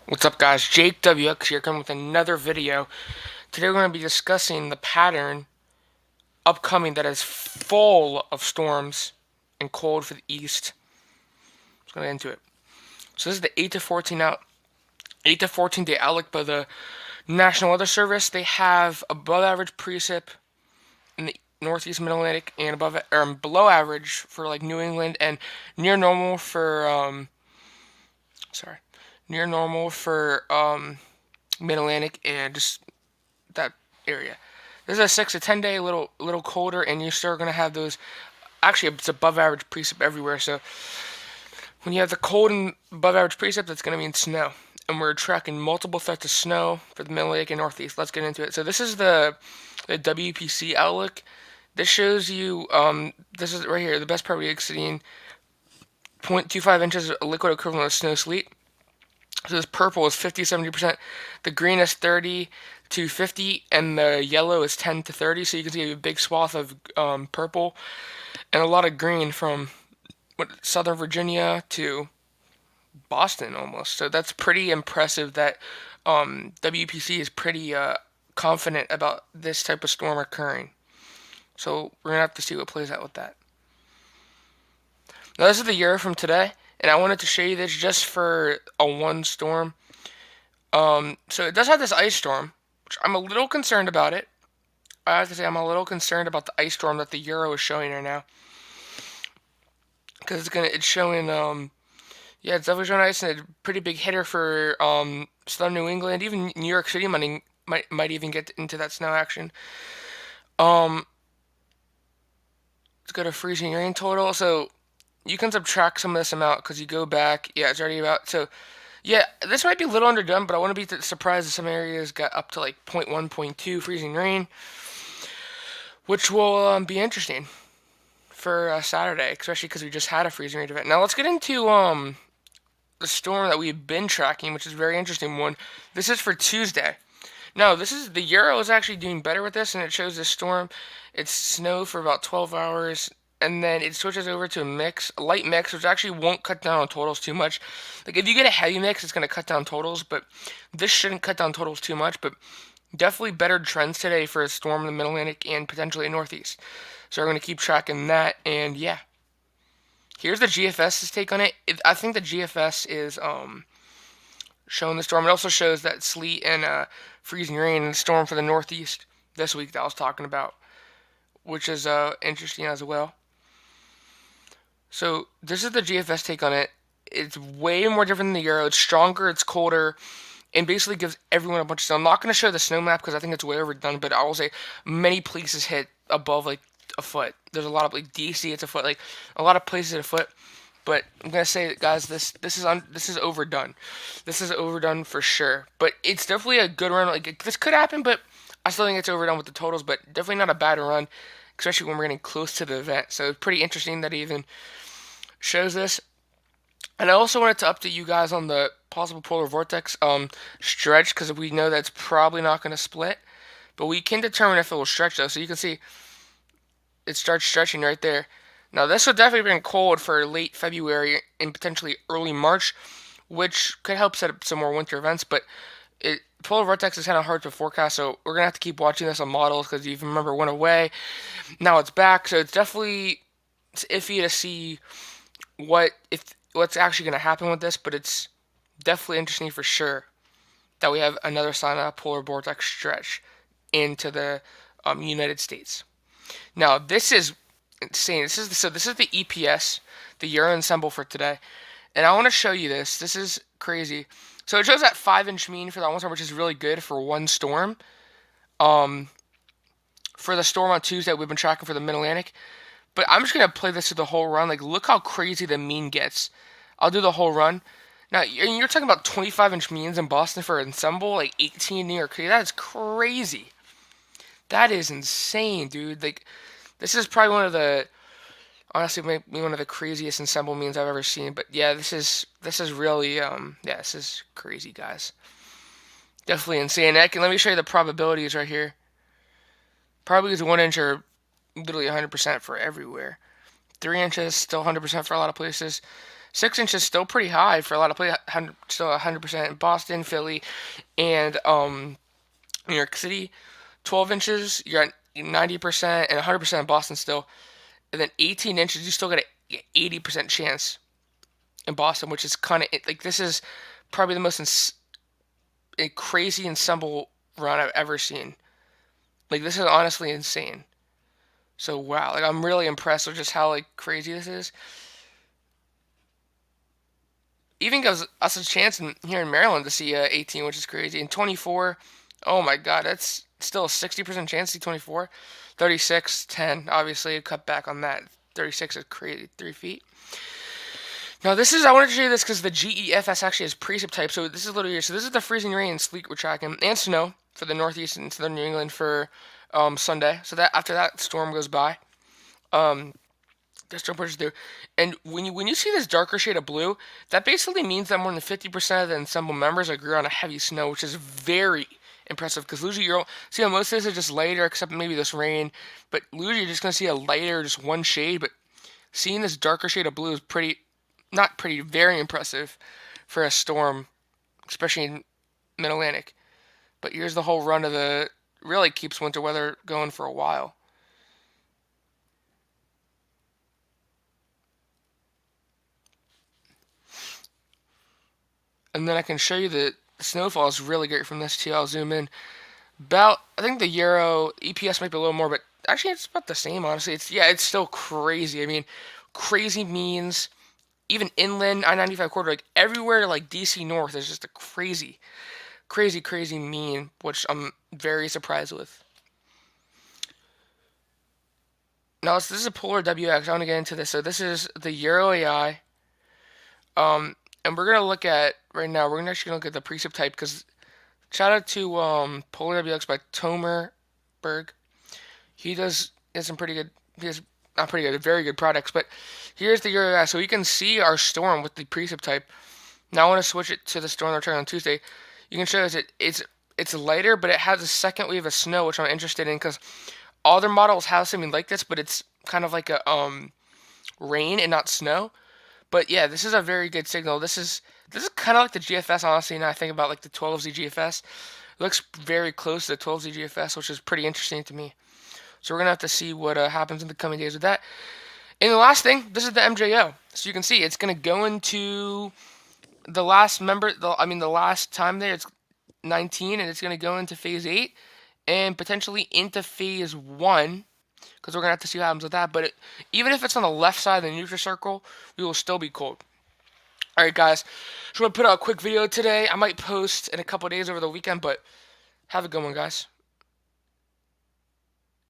What's up, guys? Jake WX here, coming with another video. Today we're going to be discussing the pattern upcoming that is full of storms and cold for the east. Let's get into it. So this is the 8 to 14 day outlook by the National Weather Service. They have above average precip in the northeast Middle Atlantic and above or below average for like New England and near normal for sorry, near normal for Mid Atlantic and just that area. This is a 6 to 10 day, little colder, and you're still gonna have those. Actually, it's above average precip everywhere. So when you have the cold and above average precip, that's gonna mean snow. And we're tracking multiple threats of snow for the Middle Lake and Northeast. Let's get into it. So this is the WPC outlook. This shows you this is right here, the best part exceeding 0.25 inches of liquid equivalent of snow sleet. So this purple is 50-70%, the green is 30 to 50, and the yellow is 10 to 30. So you can see a big swath of purple and a lot of green from Southern Virginia to Boston almost. So that's pretty impressive that WPC is pretty confident about this type of storm occurring. So we're going to have to see what plays out with that. Now this is the year from today, and I wanted to show you this just for a one storm. So it does have this ice storm, which I'm a little concerned about it. I have to say I'm a little concerned about the ice storm that the Euro is showing right now, because it's showing yeah, it's definitely showing ice and a pretty big hitter for southern New England. Even New York City might even get into that snow action. Um, let's go to freezing rain total. So you can subtract some of this amount because you go back. Yeah, it's already about so. Yeah, this might be a little underdone, but I want to be surprised that some areas got up to like 0.1, 0.2 freezing rain, which will be interesting for Saturday, especially because we just had a freezing rain event. Now let's get into the storm that we've been tracking, which is a very interesting one. This is for Tuesday. No, this is the Euro is actually doing better with this, and it shows this storm. It's snow for about 12 hours, and then it switches over to a light mix, which actually won't cut down on totals too much. Like if you get a heavy mix, it's going to cut down totals, but this shouldn't cut down totals too much. But definitely better trends today for a storm in the Middle Atlantic and potentially Northeast. So we're going to keep tracking that, and yeah. Here's the GFS's take on it. I think the GFS is showing the storm. It also shows that sleet and freezing rain and storm for the Northeast this week that I was talking about, which is interesting as well. So this is the GFS take on it. It's way more different than the Euro. It's stronger, it's colder, and basically gives everyone a bunch of snow. I'm not going to show the snow map because I think it's way overdone, but I will say many places hit above like a foot. There's a lot of like DC, it's a foot. Like a lot of places at a foot. But I'm gonna say, guys, this is overdone. This is overdone for sure. But it's definitely a good run. Like this could happen, but I still think it's overdone with the totals. But definitely not a bad run, especially when we're getting close to the event. So it's pretty interesting that he even shows this. And I also wanted to update you guys on the possible polar vortex stretch, because we know that's probably not going to split, but we can determine if it will stretch though. So you can see it starts stretching right there. Now this would definitely been cold for late February and potentially early March, which could help set up some more winter events. But polar vortex is kind of hard to forecast, so we're gonna have to keep watching this on models because you remember it went away, now it's back. So it's iffy to see what's actually gonna happen with this, but it's definitely interesting for sure that we have another sign of polar vortex stretch into the United States. Now this is insane. This is the EPS, the Euro ensemble for today, and I want to show you this. This is crazy. So it shows that 5-inch mean for that one storm, which is really good for one storm. For the storm on Tuesday, we've been tracking for the Mid Atlantic, but I'm just gonna play this through the whole run. Like, look how crazy the mean gets. I'll do the whole run. Now you're talking about 25-inch means in Boston for an ensemble, like 18 in New York City. That is crazy. That is insane, dude. Like, this is probably honestly, maybe one of the craziest ensemble memes I've ever seen. But yeah, this is really, yeah, this is crazy, guys. Definitely insane. Let me show you the probabilities right here. Probabilities 1 inch are literally 100% for everywhere. 3 inches, still 100% for a lot of places. 6 inches still pretty high for a lot of places. Still 100%. Boston, Philly, and New York City. 12 inches, you're at 90% and 100% in Boston still. And then 18 inches, you still got an 80% chance in Boston, which is kind of like this is probably the most crazy ensemble run I've ever seen. Like this is honestly insane. So wow, like I'm really impressed with just how like crazy this is. Even gives us a chance here in Maryland to see 18, which is crazy. And 24, oh my God, that's still a 60% chance to see 24. 36, 10, obviously a cut back on that. 36 is crazy, 3 feet. Now this is, I wanted to show you this because the GEFS actually has precip type. So this is a little weird. So this is the freezing rain and sleet we're tracking, and snow for the Northeast and Southern New England for Sunday. So that after that storm goes by, the storm pushes through, and when you see this darker shade of blue, that basically means that more than 50% of the ensemble members agree on a heavy snow, which is very impressive. Because usually you'll see how most of this is just lighter, except maybe this rain. But usually you're just gonna see a lighter, just one shade. But seeing this darker shade of blue is pretty, not pretty, very impressive for a storm, especially in Mid-Atlantic. But here's the whole run of the, really keeps winter weather going for a while. And then I can show you the snowfall is really great from this too. I'll zoom in. About, I think the Euro EPS might be a little more, but actually it's about the same, honestly. It's still crazy. I mean, crazy means even inland I-95 corridor, like everywhere like DC North is just a crazy, crazy, crazy mean, which I'm very surprised with. Now this is a polar WX. I want to get into this. So this is the Euro AI. And we're gonna look at right now. We're actually gonna look at the precip type because shout out to Polar WX by Tomer Berg. He has some pretty good. He has not pretty good, very good products. But here's the Euro AI. So you can see our storm with the precip type. Now I want to switch it to the storm that return on Tuesday. You can show us it's lighter, but it has a second wave of snow, which I'm interested in because all their models have something like this, but it's kind of like a rain and not snow. But yeah, this is a very good signal. This is kind of like the GFS, honestly. Now I think about like the 12Z GFS. It looks very close to the 12Z GFS, which is pretty interesting to me. So we're gonna have to see what happens in the coming days with that. And the last thing, this is the MJO. So you can see it's gonna go into the last member. The last time there, it's 19, and it's gonna go into phase 8 and potentially into phase 1 because we're gonna have to see what happens with that. But even if it's on the left side of the neutral circle, we will still be cold. All right, guys. Just want to put out a quick video today. I might post in a couple days over the weekend, but have a good one, guys.